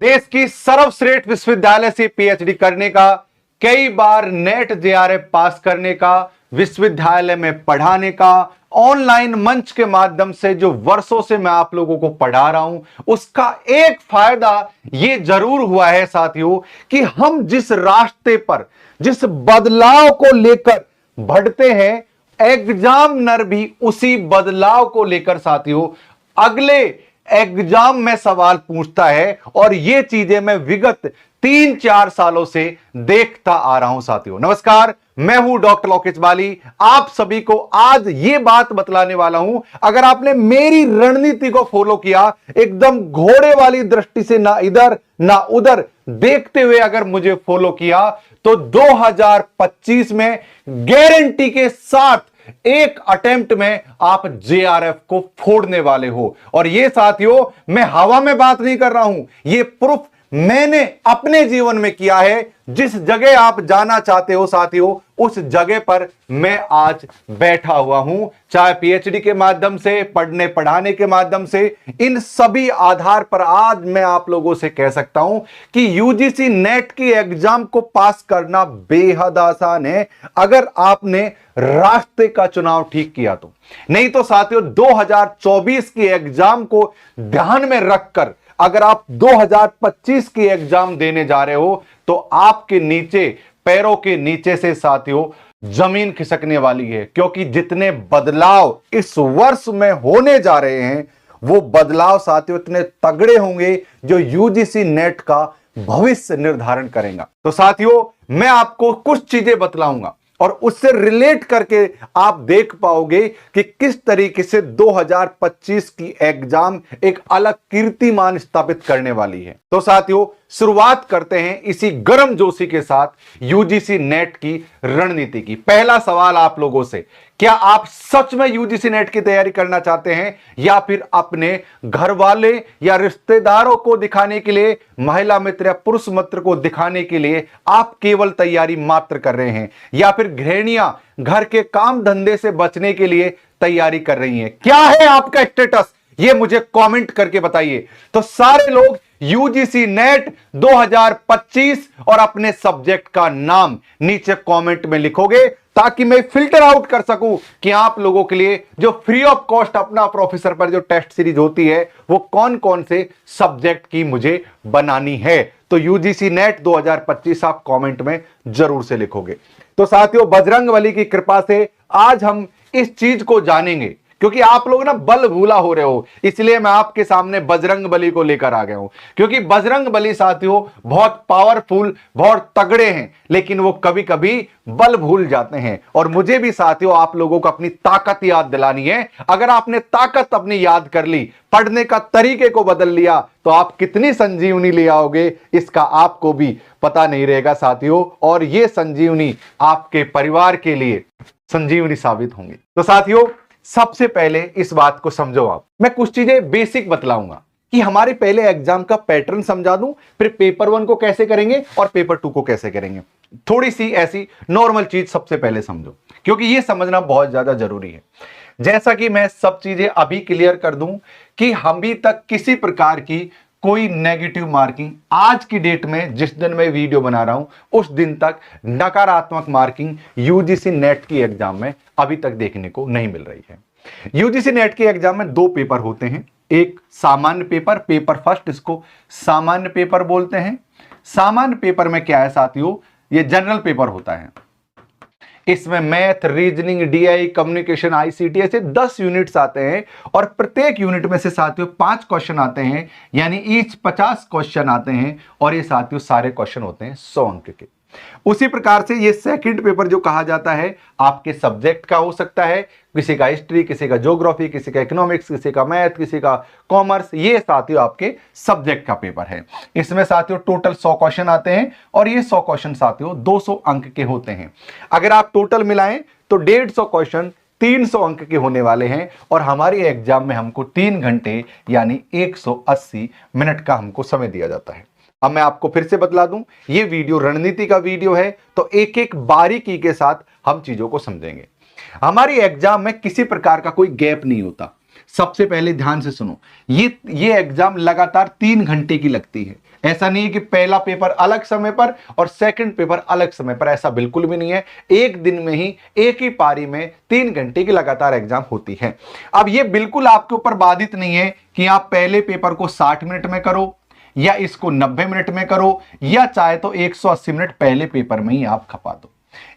देश की सर्वश्रेष्ठ विश्वविद्यालय से पीएचडी करने का, कई बार नेट जेआरएफ पास करने का, विश्वविद्यालय में पढ़ाने का, ऑनलाइन मंच के माध्यम से जो वर्षों से मैं आप लोगों को पढ़ा रहा हूं, उसका एक फायदा यह जरूर हुआ है साथियों कि हम जिस रास्ते पर, जिस बदलाव को लेकर बढ़ते हैं, एग्जामिनर भी उसी बदलाव को लेकर साथियों अगले एग्जाम में सवाल पूछता है। और ये चीजें मैं विगत 3-4 सालों से देखता आ रहा हूं साथियों। नमस्कार, मैं हूं डॉक्टर लोकेश बाली। आप सभी को आज ये बात बतलाने वाला हूं, अगर आपने मेरी रणनीति को फॉलो किया, एकदम घोड़े वाली दृष्टि से ना इधर ना उधर देखते हुए अगर मुझे फॉलो किया, तो 2025 में गारंटी के साथ एक अटेम्प्ट में आप जेआरएफ को फोड़ने वाले हो। और ये साथियों, मैं हवा में बात नहीं कर रहा हूं, ये प्रूफ मैंने अपने जीवन में किया है। जिस जगह आप जाना चाहते हो साथियों, उस जगह पर मैं आज बैठा हुआ हूं, चाहे पीएचडी के माध्यम से, पढ़ने पढ़ाने के माध्यम से। इन सभी आधार पर आज मैं आप लोगों से कह सकता हूं कि यूजीसी नेट की एग्जाम को पास करना बेहद आसान है, अगर आपने रास्ते का चुनाव ठीक किया तो। नहीं तो साथियों, 2024 की एग्जाम को ध्यान में रखकर अगर आप 2025 की एग्जाम देने जा रहे हो, तो आपके नीचे, पैरों के नीचे से साथियों जमीन खिसकने वाली है। क्योंकि जितने बदलाव इस वर्ष में होने जा रहे हैं, वो बदलाव साथियों इतने तगड़े होंगे जो यूजीसी नेट का भविष्य निर्धारण करेगा। तो साथियों, मैं आपको कुछ चीजें बतलाऊंगा और उससे रिलेट करके आप देख पाओगे कि किस तरीके से 2025 की एग्जाम एक अलग कीर्तिमान स्थापित करने वाली है। तो साथियों, शुरुआत करते हैं इसी गर्म जोशी के साथ यूजीसी नेट की रणनीति की। पहला सवाल आप लोगों से, क्या आप सच में यूजीसी नेट की तैयारी करना चाहते हैं, या फिर अपने घर वाले या रिश्तेदारों को दिखाने के लिए, महिला मित्र या पुरुष मित्र को दिखाने के लिए आप केवल तैयारी मात्र कर रहे हैं, या फिर गृहिणियां घर के काम धंधे से बचने के लिए तैयारी कर रही हैं? क्या है आपका स्टेटस, ये मुझे कमेंट करके बताइए। तो सारे लोग यूजीसी नेट 2025 और अपने सब्जेक्ट का नाम नीचे कमेंट में लिखोगे, ताकि मैं फिल्टर आउट कर सकूं कि आप लोगों के लिए जो फ्री ऑफ कॉस्ट अपना प्रोफेसर पर जो टेस्ट सीरीज होती है, वो कौन कौन से सब्जेक्ट की मुझे बनानी है। तो यूजीसी नेट 2025 आप कमेंट में जरूर से लिखोगे। तो साथियों, बजरंगबली की कृपा से आज हम इस चीज को जानेंगे, क्योंकि आप लोग ना बल भूला हो रहे हो, इसलिए मैं आपके सामने बजरंगबली को लेकर आ गया हूं। क्योंकि बजरंगबली साथियों बहुत पावरफुल, बहुत तगड़े हैं, लेकिन वो कभी कभी बल भूल जाते हैं। और मुझे भी साथियों आप लोगों को अपनी ताकत याद दिलानी है। अगर आपने ताकत अपनी याद कर ली, पढ़ने का तरीके को बदल लिया, तो आप कितनी संजीवनी ले आओगे, इसका आपको भी पता नहीं रहेगा साथियों। और ये संजीवनी आपके परिवार के लिए संजीवनी साबित होंगी। तो साथियों, सबसे पहले इस बात को समझो आप। मैं कुछ चीजें बेसिक बतलाऊंगा कि हमारे पहले एग्जाम का पैटर्न समझा दूं, फिर पेपर 1 को कैसे करेंगे और पेपर 2 को कैसे करेंगे। थोड़ी सी ऐसी नॉर्मल चीज सबसे पहले समझो, क्योंकि यह समझना बहुत ज्यादा जरूरी है। जैसा कि मैं सब चीजें अभी क्लियर कर दूं कि अभी तक किसी प्रकार की कोई नेगेटिव मार्किंग, आज की डेट में जिस दिन मैं वीडियो बना रहा हूं, उस दिन तक नकारात्मक मार्किंग यूजीसी नेट की एग्जाम में अभी तक देखने को नहीं मिल रही है। यूजीसी नेट के एग्जाम में 2 पेपर होते हैं। एक सामान्य पेपर, पेपर फर्स्ट, इसको सामान्य पेपर बोलते हैं। सामान्य पेपर में क्या है साथियों, ये जनरल पेपर होता है। इसमें math, reasoning, DI, communication, ICT ऐसे 10 यूनिट्स आते हैं, और प्रत्येक यूनिट में से साथियों 5 क्वेश्चन आते हैं, यानी ईच 50 क्वेश्चन आते हैं। और ये साथियों सारे क्वेश्चन होते हैं 100 अंक के। उसी प्रकार से ये सेकंड पेपर जो कहा जाता है, आपके सब्जेक्ट का हो सकता है, किसी का हिस्ट्री, किसी का ज्योग्राफी, किसी का इकोनॉमिक्स, किसी का मैथ, किसी का कॉमर्स। ये साथियों आपके सब्जेक्ट का पेपर है। इसमें साथियों टोटल 100 क्वेश्चन आते हैं, और ये 100 क्वेश्चन साथियों 200 अंक के होते हैं। अगर आप टोटल मिलाएं तो 150 क्वेश्चन 300 अंक के होने वाले हैं। और हमारी एग्जाम में हमको 3 घंटे यानी 180 मिनट का हमको समय दिया जाता है। अब मैं आपको फिर से बतला दूं, ये वीडियो रणनीति का वीडियो है, तो एक एक बारीकी के साथ हम चीजों को समझेंगे। हमारी एग्जाम में किसी प्रकार का कोई गैप नहीं होता। सबसे पहले ध्यान से सुनो, ये एग्जाम लगातार 3 घंटे की लगती है। ऐसा नहीं है कि पहला पेपर अलग समय पर और सेकंड पेपर अलग समय पर, ऐसा बिल्कुल भी नहीं है। एक दिन में ही एक ही पारी में 3 घंटे की लगातार एग्जाम होती है। अब ये बिल्कुल आपके ऊपर बाधित नहीं है कि आप पहले पेपर को 60 मिनट में करो या इसको 90 मिनट में करो, या चाहे तो 180 मिनट पहले पेपर में ही आप खपा दो।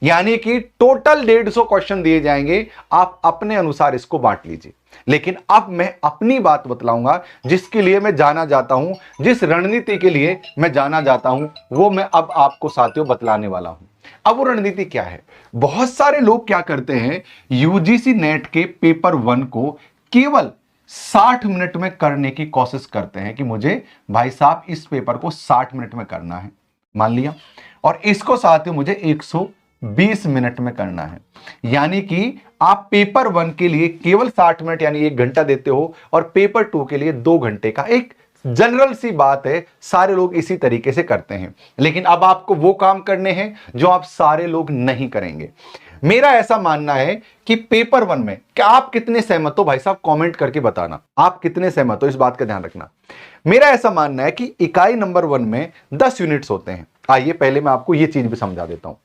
यानी कि टोटल 150 क्वेश्चन दिए जाएंगे, आप अपने अनुसार इसको बांट लीजिए। लेकिन अब मैं अपनी बात बतलाऊंगा, जिसके लिए मैं जाना जाता हूं, जिस रणनीति के लिए मैं जाना जाता हूं, वो मैं अब आपको साथियों बतलाने वाला हूं। अब वो रणनीति क्या है? बहुत सारे लोग क्या करते हैं, यूजीसी नेट के पेपर 1 को केवल 60 मिनट में करने की कोशिश करते हैं कि मुझे भाई साहब इस पेपर को 60 मिनट में करना है, मान लिया, और इसको साथियों मुझे 120 मिनट में करना है। यानी कि आप पेपर 1 के लिए केवल 60 मिनट यानी 1 घंटा देते हो, और पेपर 2 के लिए 2 घंटे का। एक जनरल सी बात है, सारे लोग इसी तरीके से करते हैं। लेकिन अब आपको वो काम करने हैं जो आप सारे लोग नहीं करेंगे। मेरा ऐसा मानना है कि पेपर 1 में क्या आप कितने सहमत हो? भाई साहब कमेंट करके बताना आप कितने सहमत हो, इस बात का ध्यान रखना। मेरा ऐसा मानना है कि इकाई नंबर 1 में 10 यूनिट्स होते हैं। आइए पहले मैं आपको यह चीज भी समझा देता हूं।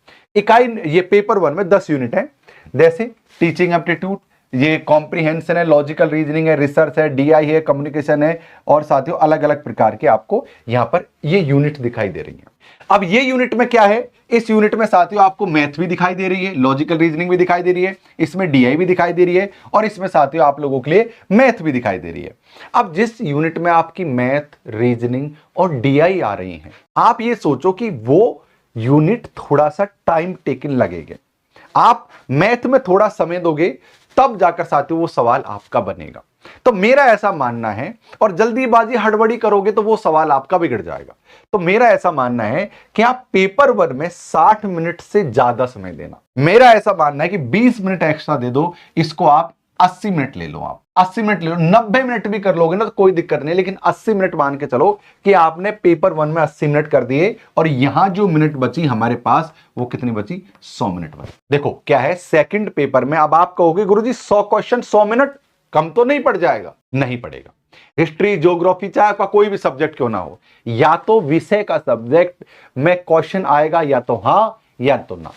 ये पेपर 1 में 10 यूनिट है, जैसे टीचिंग एप्टीट्यूड, ये कॉम्प्रिहेंशन है, लॉजिकल रीजनिंग है, रिसर्च है, डीआई है, कम्युनिकेशन है, और साथियों अलग अलग प्रकार के आपको यहां पर ये यूनिट दिखाई दे रही है। अब ये यूनिट में क्या है? इस यूनिट में साथियों आपको मैथ भी दिखाई दे रही है, लॉजिकल रीजनिंग भी दिखाई दे रही है, इसमें डीआई भी दिखाई दे रही है, और इसमें साथियों आप लोगों के लिए मैथ भी दिखाई दे रही है। अब जिस यूनिट में आपकी मैथ, रीजनिंग और डीआई आ रही है, आप ये सोचो कि वो यूनिट थोड़ा सा टाइम टेकन लगेगा। आप मैथ में थोड़ा समय दोगे तब जाकर साथियों वो सवाल आपका बनेगा। तो मेरा ऐसा मानना है, और जल्दीबाजी हड़बड़ी करोगे तो वो सवाल आपका बिगड़ जाएगा। तो मेरा ऐसा मानना है कि आप पेपर 1 में 60 मिनट से ज्यादा समय देना। मेरा ऐसा मानना है कि 20 मिनट एक्स्ट्रा दे दो, इसको आप 80 मिनट ले लो, आप 80 मिनट ले लो। 90 मिनट भी कर लोगे ना तो कोई दिक्कत नहीं, लेकिन 80 मिनट मान के चलो कि आपने पेपर 1 में 80 मिनट कर दिए, और यहां जो मिनट बची हमारे पास वो कितनी बची? 100 मिनट बची। देखो क्या है, सेकंड पेपर में अब आप कहोगे गुरुजी 100 क्वेश्चन 100 मिनट कम तो नहीं पड़ जाएगा? नहीं पड़ेगा। हिस्ट्री, ज्योग्राफी, चाहे आपका कोई भी सब्जेक्ट क्यों ना हो, या तो विषय का सब्जेक्ट में क्वेश्चन आएगा, या तो हां या तो ना,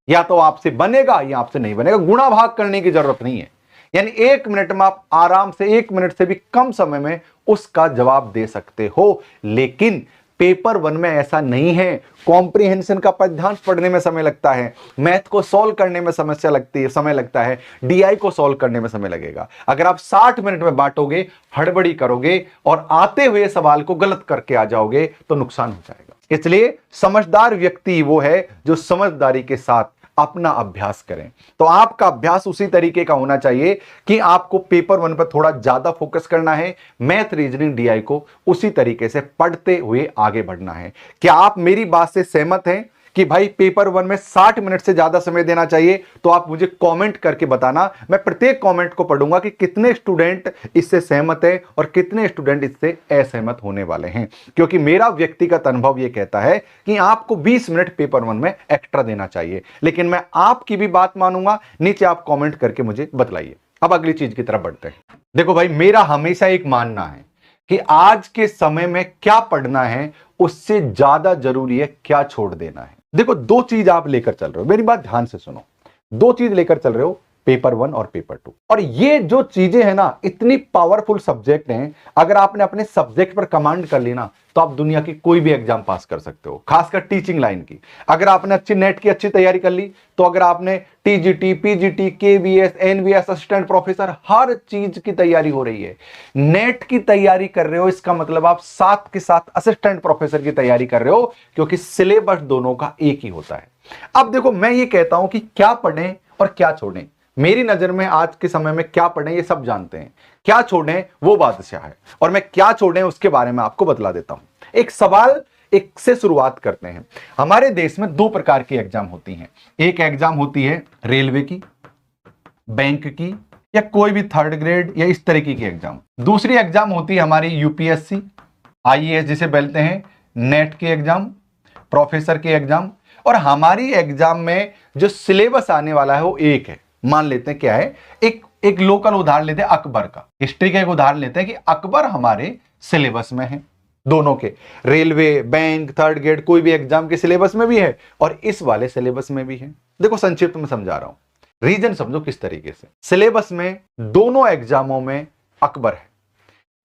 या तो आपसे बनेगा या आपसे नहीं बनेगा। गुणा भाग करने की जरूरत नहीं है। यानी 1 मिनट में आप आराम से 1 मिनट से भी कम समय में उसका जवाब दे सकते हो। लेकिन पेपर 1 में ऐसा नहीं है। कॉम्प्रिहेंशन का पद्यांश पढ़ने में समय लगता है, मैथ को सॉल्व करने में समय लगता है, डीआई को सॉल्व करने में समय लगेगा। अगर आप 60 मिनट में बांटोगे, हड़बड़ी करोगे और आते हुए सवाल को गलत करके आ जाओगे तो नुकसान हो जाएगा। इसलिए समझदार व्यक्ति वो है जो समझदारी के साथ अपना अभ्यास करें। तो आपका अभ्यास उसी तरीके का होना चाहिए कि आपको पेपर 1 पर थोड़ा ज्यादा फोकस करना है, मैथ, रीजनिंग, डीआई को उसी तरीके से पढ़ते हुए आगे बढ़ना है। क्या आप मेरी बात से सहमत हैं कि भाई पेपर 1 में 60 मिनट से ज्यादा समय देना चाहिए? तो आप मुझे कमेंट करके बताना। मैं प्रत्येक कमेंट को पढ़ूंगा कि कितने स्टूडेंट इससे सहमत हैं और कितने स्टूडेंट इससे असहमत होने वाले हैं। क्योंकि मेरा व्यक्तिगत अनुभव यह कहता है कि आपको 20 मिनट पेपर 1 में एक्स्ट्रा देना चाहिए। लेकिन मैं आपकी भी बात मानूंगा, नीचे आप कॉमेंट करके मुझे बतलाइए। अब अगली चीज की तरफ बढ़ते हैं। देखो भाई, मेरा हमेशा एक मानना है कि आज के समय में क्या पढ़ना है उससे ज्यादा जरूरी है क्या छोड़ देना है। देखो, 2 चीज आप लेकर चल रहे हो, मेरी बात ध्यान से सुनो। 2 चीज लेकर चल रहे हो, पेपर 1 और पेपर 2। और ये जो चीजें हैं ना, इतनी पावरफुल सब्जेक्ट हैं। अगर आपने अपने सब्जेक्ट पर कमांड कर ली ना, तो आप दुनिया की कोई भी एग्जाम पास कर सकते हो, खासकर टीचिंग लाइन की। अगर आपने अच्छी नेट की अच्छी तैयारी कर ली, तो अगर आपने TGT, PGT, KVS, NVS, assistant professor, हर चीज की तैयारी हो रही है, नेट की तैयारी कर रहे हो, इसका मतलब आप साथ के साथ असिस्टेंट प्रोफेसर की तैयारी कर रहे हो, क्योंकि सिलेबस दोनों का एक ही होता है। अब देखो, मैं ये कहता हूं कि क्या पढ़ें और क्या छोड़ें। मेरी नजर में आज के समय में क्या पढ़ें ये सब जानते हैं, क्या छोड़ें वो बादशाह है। और मैं क्या छोड़ें उसके बारे में आपको बतला देता हूं। एक सवाल एक से शुरुआत करते हैं। हमारे देश में 2 प्रकार की एग्जाम होती हैं। एक एग्जाम होती है रेलवे की, बैंक की, या कोई भी 3rd ग्रेड या इस तरीके की एग्जाम। दूसरी एग्जाम होती है हमारी यूपीएससी, आईएएस जिसे बोलते हैं, नेट की एग्जाम, प्रोफेसर की एग्जाम। और हमारी एग्जाम में जो सिलेबस आने वाला है वो एक है। मान लेते हैं क्या है, एक लोकल उदाहरण लेते हैं अकबर का, हिस्ट्री का एक उदाहरण लेते हैं कि अकबर हमारे सिलेबस में है। दोनों के, रेलवे, बैंक, थर्ड ग्रेड, कोई भी एग्जाम के सिलेबस में भी है और इस वाले सिलेबस में भी है। देखो संक्षिप्त में समझा रहा हूं, रीजन समझो किस तरीके से। सिलेबस में दोनों एग्जामों में अकबर है,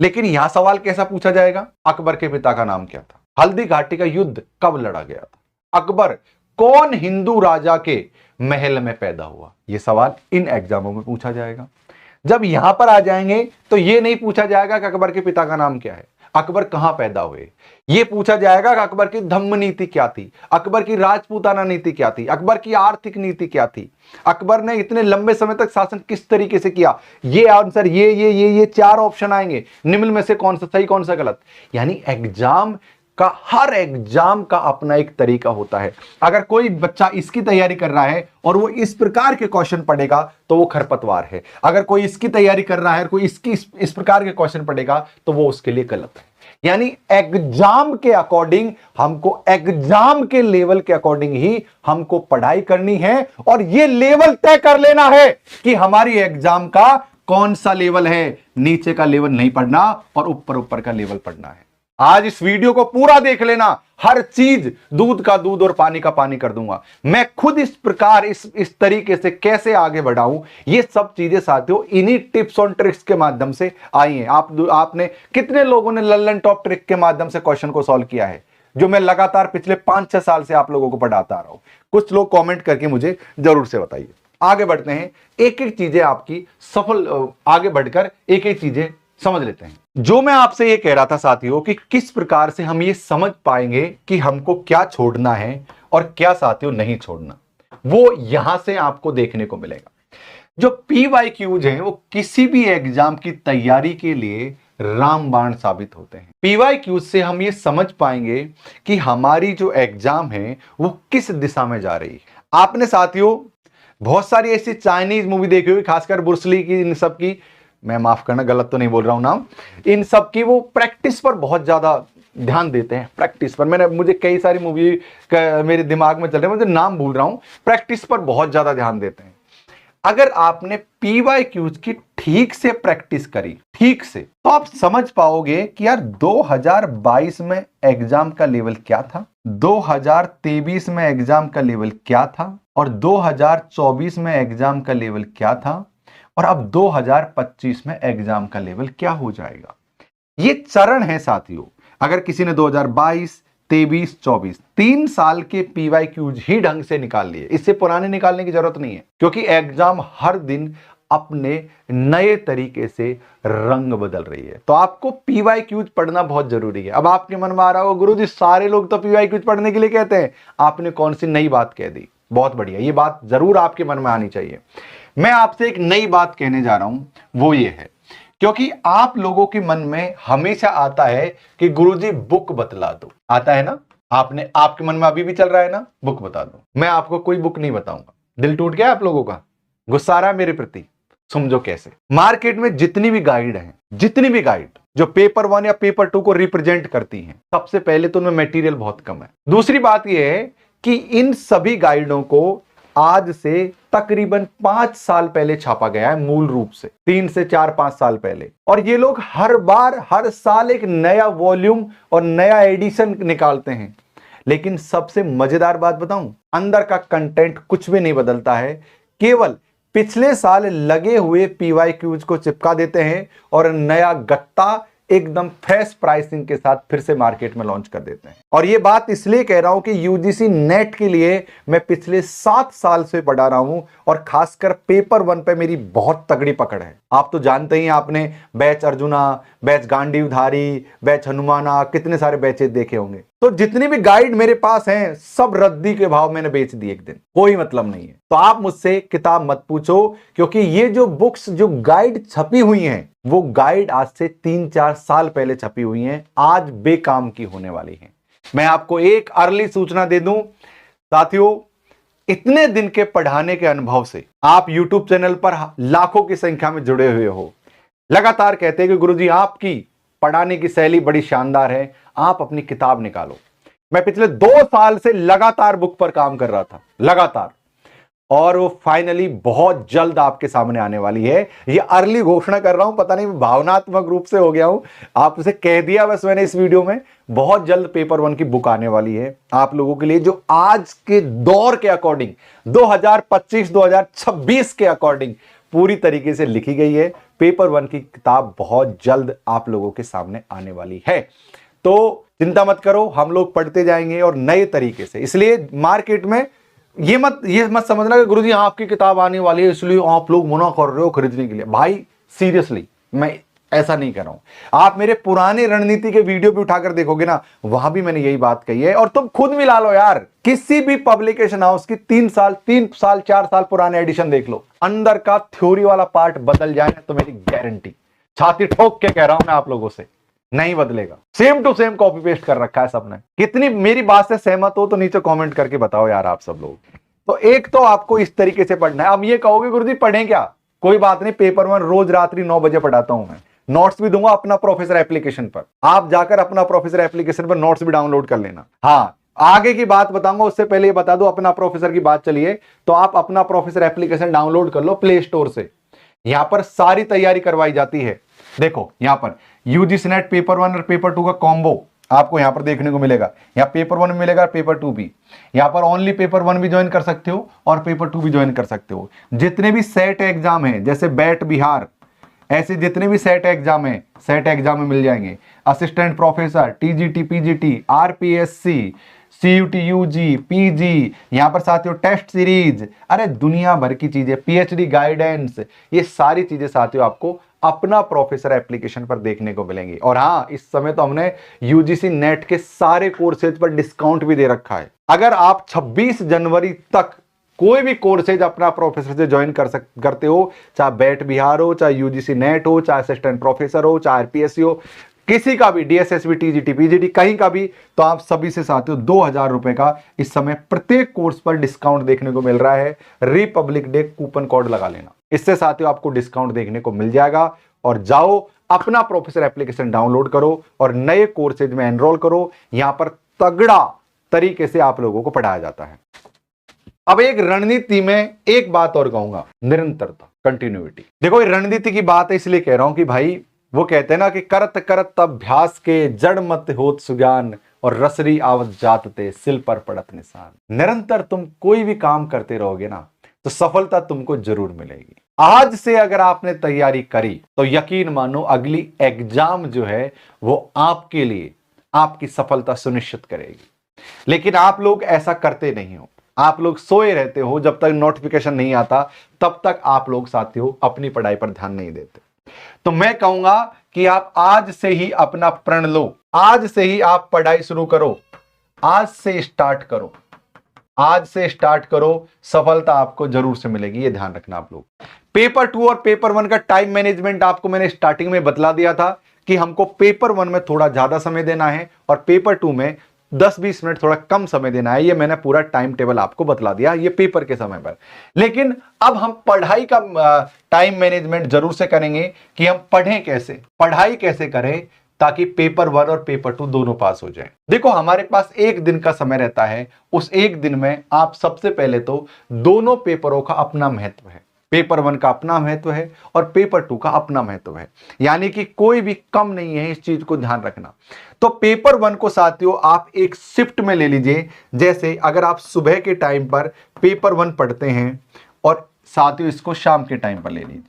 लेकिन यहां सवाल कैसा पूछा जाएगा, अकबर के पिता का नाम क्या था, हल्दी घाटी का युद्ध कब लड़ा गया था, अकबर कौन हिंदू राजा के महल में पैदा हुआ, यह सवाल इन एग्जामों में पूछा जाएगा। जब यहां पर आ जाएंगे तो यह नहीं पूछा जाएगा कि अकबर के पिता का नाम क्या है, अकबर कहां पैदा हुए, यह पूछा जाएगा कि अकबर की धम्म नीति क्या थी, अकबर की राजपूताना नीति क्या थी, अकबर की आर्थिक नीति क्या थी, अकबर ने इतने लंबे समय तक शासन किस तरीके से किया। ये आंसर ये 4 ऑप्शन आएंगे, निम्न में से कौन सा सही कौन सा गलत। यानी एग्जाम का, हर एग्जाम का अपना एक तरीका होता है। अगर कोई बच्चा इसकी तैयारी कर रहा है और वो इस प्रकार के क्वेश्चन पढ़ेगा तो वो खरपतवार है, अगर कोई इसकी तैयारी कर रहा है, कोई इसकी इस प्रकार के क्वेश्चन पढ़ेगा तो वो उसके लिए गलत है। यानी एग्जाम के अकॉर्डिंग हमको, एग्जाम के लेवल के अकॉर्डिंग ही हमको पढ़ाई करनी है और ये लेवल तय कर लेना है कि हमारी एग्जाम का कौन सा लेवल है। नीचे का लेवल नहीं पढ़ना और ऊपर का लेवल पढ़ना है। आज इस वीडियो को पूरा देख लेना, हर चीज दूध का दूध और पानी का पानी कर दूंगा। मैं खुद इस प्रकार इस तरीके से कैसे आगे बढ़ाऊं, ये सब चीजें साथियों इन्हीं टिप्स और ट्रिक्स के माध्यम से आई हैं। आपने कितने लोगों ने लल्लन टॉप ट्रिक के माध्यम से क्वेश्चन को सॉल्व किया है, जो मैं लगातार पिछले 5-6 साल से आप लोगों को पढ़ाता आ रहा हूं। कुछ लोग कॉमेंट करके मुझे जरूर से बताइए। आगे बढ़ते हैं, एक एक चीजें आपकी सफल, आगे बढ़कर एक एक चीजें समझ लेते हैं। जो मैं आपसे ये कह रहा था साथियों कि किस प्रकार से हम ये समझ पाएंगे कि हमको क्या छोड़ना है और क्या साथियों नहीं छोड़ना, वो यहां से आपको देखने को मिलेगा। जो PYQs हैं वो किसी भी एग्जाम की तैयारी के लिए रामबाण साबित होते हैं। PYQs से हम ये समझ पाएंगे कि हमारी जो एग्जाम है वो किस दिशा में जा रही है। आपने साथियों बहुत सारी ऐसी चाइनीज मूवी देखी हुई, खासकर ब्रूस ली की, इन सब की, मैं माफ करना गलत तो नहीं बोल रहा हूं नाम, इन सब की वो प्रैक्टिस पर बहुत ज्यादा ध्यान देते हैं। प्रैक्टिस पर मुझे कई सारी मूवी मेरे दिमाग में चल रहे हैं, मुझे नाम भूल रहा हूं, प्रैक्टिस पर बहुत ज्यादा ध्यान देते हैं। अगर आपने PYQs की ठीक से प्रैक्टिस करी, ठीक से, तो आप समझ पाओगे कि यार 2022 में एग्जाम का लेवल क्या था, 2023 में एग्जाम का लेवल क्या था और 2024 में एग्जाम का लेवल क्या था और अब 2025 में एग्जाम का लेवल क्या हो जाएगा। ये चरण है साथियों। अगर किसी ने 2022, 23, 24 3 साल के PYQs ही ढंग से निकाल लिए, इससे पुराने निकालने की जरूरत नहीं है, क्योंकि एग्जाम हर दिन अपने नए तरीके से रंग बदल रही है। तो आपको PYQs पढ़ना बहुत जरूरी है। अब आपके मन में आ रहा हो गुरुजी सारे लोग तो PYQs पढ़ने के लिए कहते हैं, आपने कौन सी नई बात कह दी। बहुत बढ़िया, ये बात जरूर आपके मन में आनी चाहिए। मैं आपसे एक नई बात कहने जा रहा हूं, वो ये है, क्योंकि आप लोगों के मन में हमेशा आता है कि गुरुजी बुक बतला दो, आता है ना, आपके मन में अभी भी चल रहा है ना, बुक बता दो। मैं आपको कोई बुक नहीं बताऊंगा। दिल टूट गया आप लोगों का, गुस्सा आ रहा है मेरे प्रति, समझो कैसे। मार्केट में जितनी भी गाइड है, जितनी भी गाइड जो पेपर 1 या पेपर 2 को रिप्रेजेंट करती हैं, सबसे पहले तो उनमें मटेरियल बहुत कम है। दूसरी बात यह है कि इन सभी गाइडों को आज से तकरीबन 5 साल पहले छापा गया है, मूल रूप से 3 से 4-5 साल पहले, और ये लोग हर साल एक नया वॉल्यूम और नया एडिशन निकालते हैं। लेकिन सबसे मजेदार बात बताऊं, अंदर का कंटेंट कुछ भी नहीं बदलता है, केवल पिछले साल लगे हुए PYQs को चिपका देते हैं और नया गत्ता एकदम फ्रेश प्राइसिंग के साथ फिर से मार्केट में लॉन्च कर देते हैं। और ये बात इसलिए कह रहा हूं कि UGC नेट के लिए मैं पिछले 7 साल से पढ़ा रहा हूं और खासकर पेपर 1 पे मेरी बहुत तगड़ी पकड़ है। आप तो जानते ही, आपने बैच अर्जुना, बैच गांडीवधारी, बैच हनुमाना, कितने सारे बैचेस देखे होंगे। तो जितनी भी गाइड मेरे पास हैं सब रद्दी के भाव मैंने बेच दी एक दिन, कोई मतलब नहीं है। तो आप मुझसे किताब मत पूछो, क्योंकि ये जो बुक्स, जो गाइड छपी हुई हैं, वो गाइड आज से 3-4 साल पहले छपी हुई हैं, आज बेकाम की होने वाली हैं। मैं आपको एक अर्ली सूचना दे दूं साथियों, इतने दिन के पढ़ाने के अनुभव से आप YouTube चैनल पर लाखों की संख्या में जुड़े हुए हो, लगातार कहते हैं कि गुरुजी आपकी पढ़ाने की शैली बड़ी शानदार है, आप अपनी किताब निकालो। मैं पिछले 2 साल से लगातार बुक पर काम कर रहा था, लगातार, और वो फाइनली बहुत जल्द आपके सामने आने वाली है। ये अर्ली घोषणा कर रहा हूं, पता नहीं भावनात्मक रूप से हो गया हूं, आपसे कह दिया बस मैंने इस वीडियो में। बहुत जल्द पेपर वन की बुक आने वाली है आप लोगों के लिए, जो आज के दौर के अकॉर्डिंग 2025-2026 के अकॉर्डिंग पूरी तरीके से लिखी गई है। पेपर वन की किताब बहुत जल्द आप लोगों के सामने आने वाली है, तो चिंता मत करो, हम लोग पढ़ते जाएंगे और नए तरीके से। इसलिए मार्केट में ये मत समझना कि गुरुजी आपकी किताब आने वाली है इसलिए आप लोग मना कर रहे हो खरीदने के लिए। भाई सीरियसली मैं ऐसा नहीं कर रहा हूं। आप मेरे पुराने रणनीति के वीडियो भी उठाकर देखोगे ना, वहां भी मैंने यही बात कही है। और तुम खुद मिला लो यार, किसी भी पब्लिकेशन हाउस की 3 साल 4 साल पुराने एडिशन देख लो, अंदर का थ्योरी वाला पार्ट बदल जाए तो मेरी गारंटी, छाती ठोक के कह रहा हूं मैं आप लोगों से, नहीं बदलेगा। Same to same copy paste कर रखा है सबने। कितनी मेरी बात से सहमत हो तो नीचे कमेंट करके बताओ यार आप सब लोग। तो एक तो आपको इस तरीके से पढ़ना है। अब ये कहोगे गुरुजी पढ़ें क्या, कोई बात नहीं, पेपर वन रोज रात्रि 9 बजे पढ़ाता हूं मैं, नोट्स भी दूंगा अपना प्रोफेसर एप्लीकेशन पर। आप जाकर अपना प्रोफेसर एप्लीकेशन पर नोट्स भी डाउनलोड कर लेना। हाँ, आगे की बात बताऊंगा, उससे पहले ये बता दो, अपना प्रोफेसर की बात चलिए तो आप अपना प्रोफेसर एप्लीकेशन डाउनलोड कर लो प्ले स्टोर से। यहां पर सारी तैयारी करवाई जाती है। देखो यहां पर यूजीसी नेट पेपर वन और पेपर टू का कॉम्बो आपको यहां पर देखने को मिलेगा। यहां पेपर वन मिलेगा, पेपर टू भी। यहां पर ओनली पेपर वन भी ज्वाइन कर सकते हो और पेपर टू भी ज्वाइन कर सकते हो। जितने भी सेट एग्जाम है, जैसे बैट बिहार, ऐसे जितने भी सेट एग्जाम है, सेट एग्जाम में मिल जाएंगे। Assistant professor, TGT, PGT, RPSC, CUET, UG, PG, यहां पर साथियों टेस्ट सीरीज, अरे दुनिया भर की चीजें, पीएचडी गाइडेंस, ये सारी चीजें साथियों आपको अपना प्रोफेसर एप्लीकेशन पर देखने को मिलेंगी। और हाँ, इस समय तो हमने यूजीसी नेट के सारे कोर्सेज पर डिस्काउंट भी दे रखा है। अगर आप 26 जनवरी तक कोई भी कोर्सेज अपना प्रोफेसर से ज्वाइन करते हो, चाहे बैट बिहार हो, चाहे यूजीसी नेट हो, चाहे असिस्टेंट प्रोफेसर हो, चाहे आरपीएससी हो, किसी का भी, डीएसएसबी, टीजीटी, पीजीटी, कहीं का भी, तो आप सभी से साथियों 2000 रुपए का इस समय प्रत्येक कोर्स पर डिस्काउंट देखने को मिल रहा है। रिपब्लिक डे कूपन कोड लगा लेना, इससे साथियों आपको डिस्काउंट देखने को मिल जाएगा। और जाओ अपना प्रोफेसर एप्लीकेशन डाउनलोड करो और नए कोर्सेज में एनरोल करो। यहां पर तगड़ा तरीके से आप लोगों को पढ़ाया जाता है। अब एक रणनीति में एक बात और कहूंगा, निरंतरता, कंटिन्यूटी। देखो ये रणनीति की बात है इसलिए कह रहा हूं कि भाई वो कहते हैं ना कि करत करत अभ्यास के जड़ मत होत सुज्ञान और रसरी आवत जात ते सिल पर पड़त निशान। निरंतर तुम कोई भी काम करते रहोगे ना तो सफलता तुमको जरूर मिलेगी। आज से अगर आपने तैयारी करी तो यकीन मानो अगली एग्जाम जो है वो आपके लिए आपकी सफलता सुनिश्चित करेगी। लेकिन आप लोग ऐसा करते नहीं हो, आप लोग सोए रहते हो। जब तक नोटिफिकेशन नहीं आता तब तक आप लोग साथियों अपनी पढ़ाई पर ध्यान नहीं देते। तो मैं कहूंगा कि आप आज से ही अपना प्रण लो, आज से ही आप पढ़ाई शुरू करो, आज से स्टार्ट करो, आज से स्टार्ट करो, सफलता आपको जरूर से मिलेगी, ये ध्यान रखना आप लोग। पेपर टू और पेपर वन का टाइम मैनेजमेंट आपको मैंने स्टार्टिंग में बतला दिया था कि हमको पेपर वन में थोड़ा ज्यादा समय देना है और पेपर टू में 10-20 मिनट थोड़ा कम समय देना है। ये मैंने पूरा टाइम टेबल आपको बतला दिया ये पेपर के समय पर। लेकिन अब हम पढ़ाई का टाइम मैनेजमेंट जरूर से करेंगे कि हम पढ़ें कैसे, पढ़ाई कैसे करें ताकि पेपर वन और पेपर टू दोनों पास हो जाएं। देखो हमारे पास एक दिन का समय रहता है, उस एक दिन में आप सबसे पहले तो दोनों पेपरों का अपना महत्व है। पेपर वन का अपना महत्व है और पेपर टू का अपना महत्व है, यानी कि कोई भी कम नहीं है, इस चीज को ध्यान रखना। तो पेपर वन को साथियों आप एक शिफ्ट में ले लीजिए। जैसे अगर आप सुबह के टाइम पर पेपर वन पढ़ते हैं और साथियों इसको शाम के टाइम पर ले लीजिए।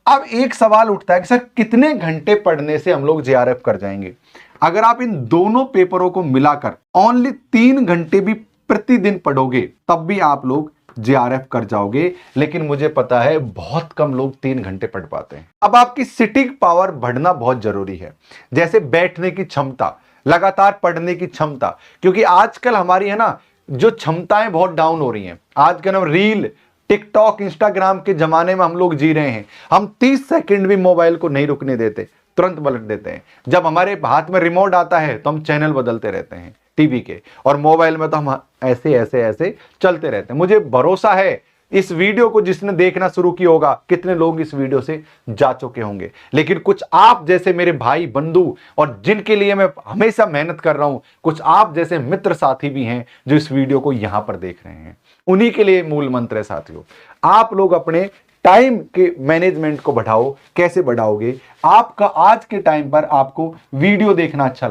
अब एक सवाल उठता है कि सर कितने घंटे पढ़ने से हम लोग जेआरएफ कर जाएंगे। अगर आप इन दोनों पेपरों को मिलाकर ओनली 3 घंटे भी प्रतिदिन पढ़ोगे तब भी आप लोग जेआरएफ कर जाओगे। लेकिन मुझे पता है बहुत कम लोग 3 घंटे पढ़ पाते हैं। अब आपकी सिटिंग पावर बढ़ना बहुत जरूरी है, जैसे बैठने की क्षमता, लगातार पढ़ने की क्षमता, क्योंकि आजकल हमारी है ना जो क्षमताएं बहुत डाउन हो रही हैं। आजकल हम रील, टिकटॉक, इंस्टाग्राम के जमाने में हम लोग जी रहे हैं। हम 30 सेकंड भी मोबाइल को नहीं रुकने देते, तुरंत पलट देते हैं। जब हमारे हाथ में रिमोट आता है तो हम चैनल बदलते रहते हैं टीवी के, और मोबाइल में तो हम ऐसे ऐसे ऐसे चलते रहते हैं। मुझे भरोसा है इस वीडियो को जिसने देखना शुरू किया होगा, कितने लोग इस वीडियो से जा चुके होंगे। लेकिन कुछ आप जैसे मेरे भाई बंधु और जिनके लिए मैं हमेशा मेहनत कर रहा हूं, कुछ आप जैसे मित्र साथी भी हैं जो इस वीडियो को यहां पर देख रहे हैं। उन्हीं के लिए मूल मंत्र है साथियों। आप लोग अपने टाइम के मैनेजमेंट को बढ़ाओ। कैसे बढ़ाओगे? आपका आज के टाइम पर आपको वीडियो देखना अच्छा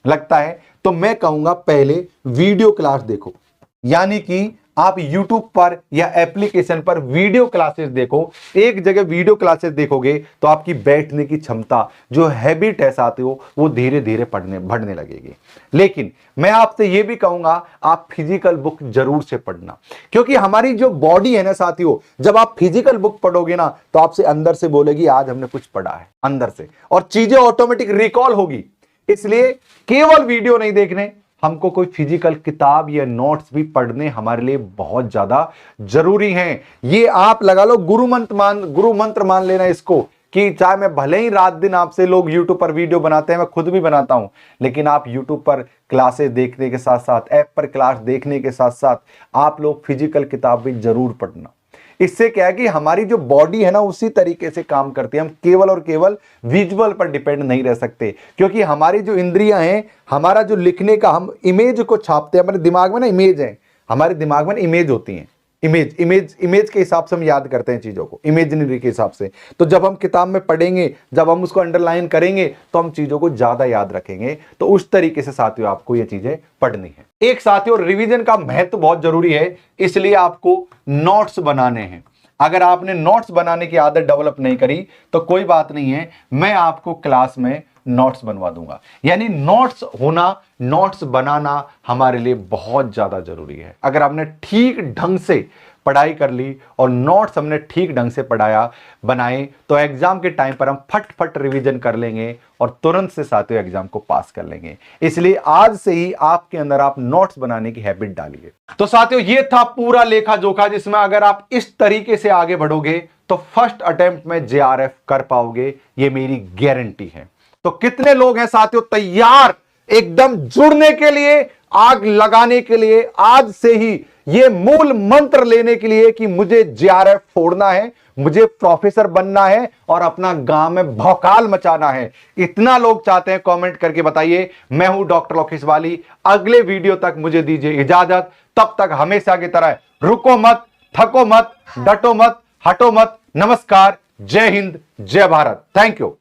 लगता है तो मैं कहूंगा पहले वीडियो क्लास देखो, यानी कि आप YouTube पर या एप्लीकेशन पर वीडियो क्लासेस देखो। एक जगह वीडियो क्लासेस देखोगे तो आपकी बैठने की क्षमता, जो हैबिट है साथियों, वो धीरे धीरे बढ़ने लगेगी। लेकिन मैं आपसे ये भी कहूंगा आप फिजिकल बुक जरूर से पढ़ना, क्योंकि हमारी जो बॉडी है ना साथियों, जब आप फिजिकल बुक पढ़ोगे ना तो आपसे अंदर से बोलेगी आज हमने कुछ पढ़ा है अंदर से, और चीजें ऑटोमेटिक रिकॉल होगी। इसलिए केवल वीडियो नहीं देखने, हमको कोई फिजिकल किताब या नोट्स भी पढ़ने हमारे लिए बहुत ज्यादा जरूरी हैं। ये आप लगा लो गुरु मंत्र मान लेना इसको, कि चाहे मैं भले ही रात दिन आपसे लोग YouTube पर वीडियो बनाते हैं, मैं खुद भी बनाता हूं, लेकिन आप YouTube पर क्लासेस देखने के साथ साथ, ऐप पर क्लास देखने के साथ साथ आप लोग फिजिकल किताब भी जरूर पढ़ना। इससे क्या है कि हमारी जो बॉडी है ना उसी तरीके से काम करती है। हम केवल और केवल विजुअल पर डिपेंड नहीं रह सकते, क्योंकि हमारी जो इंद्रियां हैं, हमारा जो लिखने का, हम इमेज को छापते हैं, हमारे दिमाग में ना इमेज है, हमारे दिमाग में इमेज होती है। इमेज के हिसाब से हम याद करते हैं चीजों को, इमेजिनरी के हिसाब से। तो जब हम किताब में पढ़ेंगे, जब हम उसको अंडरलाइन करेंगे तो हम चीजों को ज्यादा याद रखेंगे। तो उस तरीके से साथियों आपको ये चीजें पढ़नी है। एक साथियों रिवीजन का महत्व बहुत जरूरी है, इसलिए आपको नोट्स बनाने हैं। अगर आपने नोट्स बनाने की आदत डेवलप नहीं करी तो कोई बात नहीं है, मैं आपको क्लास में नोट्स बनवा दूंगा। यानी नोट्स होना, नोट्स बनाना हमारे लिए बहुत ज्यादा जरूरी है। अगर आपने ठीक ढंग से पढ़ाई कर ली और नोट्स हमने ठीक ढंग से बनाए तो एग्जाम के टाइम पर हम फट रिवीजन कर लेंगे और तुरंत से साथियों एग्जाम को पास कर लेंगे। इसलिए आज से ही आपके अंदर आप नोट्स बनाने की हैबिट डालिए। तो साथियों ये था पूरा लेखा जोखा, जिसमें अगर आप इस तरीके से आगे बढ़ोगे तो फर्स्ट अटेम्प्ट में JRF कर पाओगे, ये मेरी गारंटी है। तो कितने लोग हैं साथियों तैयार एकदम जुड़ने के लिए, आग लगाने के लिए, आज से ही ये मूल मंत्र लेने के लिए कि मुझे JRF फोड़ना है, मुझे प्रोफेसर बनना है और अपना गांव में भौकाल मचाना है? इतना लोग चाहते हैं? कमेंट करके बताइए। मैं हूं डॉक्टर लोकेश वाली। अगले वीडियो तक मुझे दीजिए इजाजत। तब तक हमेशा की तरह रुको मत, थको मत, डटो मत, हटो मत। नमस्कार, जय हिंद, जय भारत। Thank you.